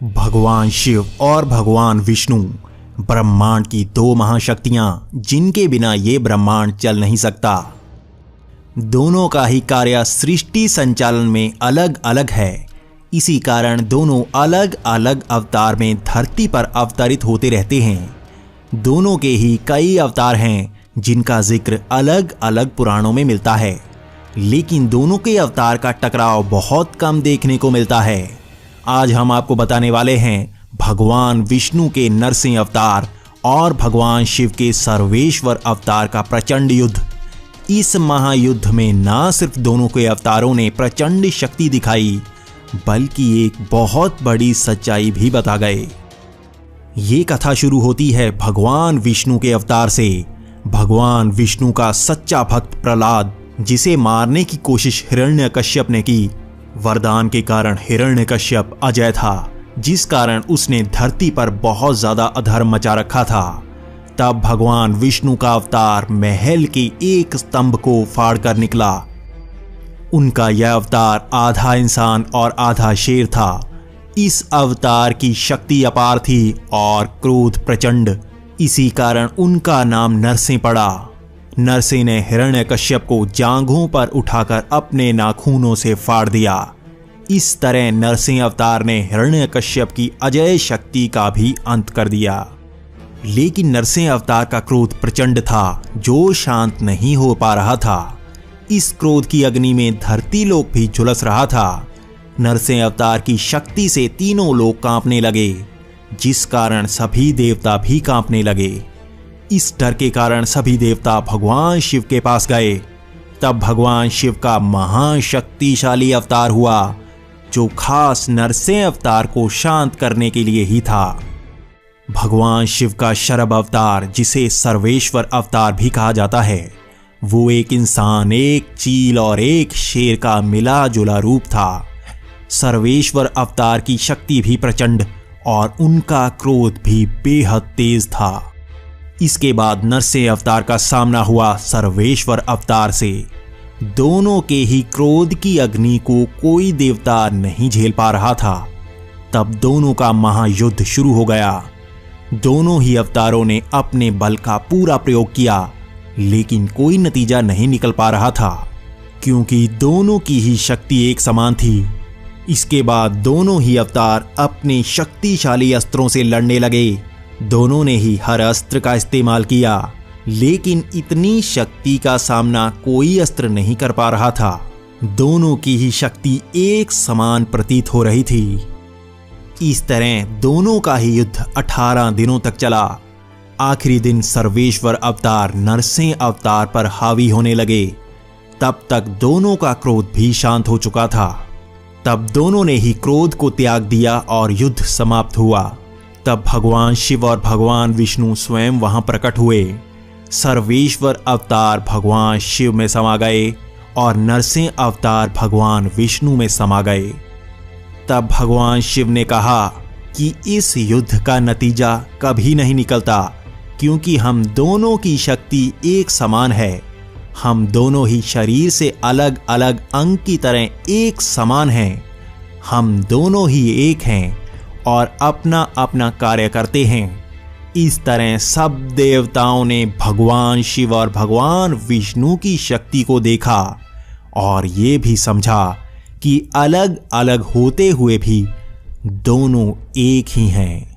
भगवान शिव और भगवान विष्णु ब्रह्मांड की दो महाशक्तियां जिनके बिना ये ब्रह्मांड चल नहीं सकता। दोनों का ही कार्य सृष्टि संचालन में अलग अलग है। इसी कारण दोनों अलग अलग अवतार में धरती पर अवतरित होते रहते हैं। दोनों के ही कई अवतार हैं जिनका जिक्र अलग अलग पुराणों में मिलता है, लेकिन दोनों के अवतार का टकराव बहुत कम देखने को मिलता है। आज हम आपको बताने वाले हैं भगवान विष्णु के नरसिंह अवतार और भगवान शिव के सर्वेश्वर अवतार का प्रचंड युद्ध। इस महायुद्ध में न सिर्फ दोनों के अवतारों ने प्रचंड शक्ति दिखाई, बल्कि एक बहुत बड़ी सच्चाई भी बता गए। ये कथा शुरू होती है भगवान विष्णु के अवतार से। भगवान विष्णु का सच्चा भक्त प्रहलाद, जिसे मारने की कोशिश हिरण्यकश्यप ने की, वरदान के कारण हिरण्यकश्यप अजय था, जिस कारण उसने धरती पर बहुत ज्यादा अधर्म मचा रखा था। तब भगवान विष्णु का अवतार महल के एक स्तंभ को फाड़कर निकला। उनका यह अवतार आधा इंसान और आधा शेर था। इस अवतार की शक्ति अपार थी और क्रोध प्रचंड। इसी कारण उनका नाम नरसिंह पड़ा। नरसिंह ने हिरण्यकश्यप को जांघों पर उठाकर अपने नाखूनों से फाड़ दिया। इस तरह नरसिंह अवतार ने हिरण्यकश्यप की अजय शक्ति का भी अंत कर दिया। लेकिन नरसिंह अवतार का क्रोध प्रचंड था, जो शांत नहीं हो पा रहा था। इस क्रोध की अग्नि में धरती लोक भी झुलस रहा था। नरसिंह अवतार की शक्ति से तीनों लोग कांपने लगे, जिस कारण सभी देवता भी कांपने लगे। इस डर के कारण सभी देवता भगवान शिव के पास गए। तब भगवान शिव का महाशक्तिशाली अवतार हुआ, जो खास नरसिंह अवतार को शांत करने के लिए ही था। भगवान शिव का शरभ अवतार, जिसे सर्वेश्वर अवतार भी कहा जाता है, वो एक इंसान, एक चील और एक शेर का मिला जुला रूप था। सर्वेश्वर अवतार की शक्ति भी प्रचंड और उनका क्रोध भी बेहद तेज था। इसके बाद नरसिंह अवतार का सामना हुआ सर्वेश्वर अवतार से। दोनों के ही क्रोध की अग्नि को कोई देवता नहीं झेल पा रहा था। तब दोनों का महायुद्ध शुरू हो गया। दोनों ही अवतारों ने अपने बल का पूरा प्रयोग किया, लेकिन कोई नतीजा नहीं निकल पा रहा था, क्योंकि दोनों की ही शक्ति एक समान थी। इसके बाद दोनों ही अवतार अपने शक्तिशाली अस्त्रों से लड़ने लगे। दोनों ने ही हर अस्त्र का इस्तेमाल किया, लेकिन इतनी शक्ति का सामना कोई अस्त्र नहीं कर पा रहा था। दोनों की ही शक्ति एक समान प्रतीत हो रही थी। इस तरह दोनों का ही युद्ध 18 दिनों तक चला। आखिरी दिन सर्वेश्वर अवतार नरसिंह अवतार पर हावी होने लगे। तब तक दोनों का क्रोध भी शांत हो चुका था। तब दोनों ने ही क्रोध को त्याग दिया और युद्ध समाप्त हुआ। तब भगवान शिव और भगवान विष्णु स्वयं वहां प्रकट हुए। सर्वेश्वर अवतार भगवान शिव में समा गए और नरसिंह अवतार भगवान विष्णु में समा गए। तब भगवान शिव ने कहा कि इस युद्ध का नतीजा कभी नहीं निकलता, क्योंकि हम दोनों की शक्ति एक समान है। हम दोनों ही शरीर से अलग अलग अंग की तरह एक समान हैं। हम दोनों ही एक हैं और अपना अपना कार्य करते हैं। इस तरह सब देवताओं ने भगवान शिव और भगवान विष्णु की शक्ति को देखा और ये भी समझा कि अलग अलग होते हुए भी दोनों एक ही हैं।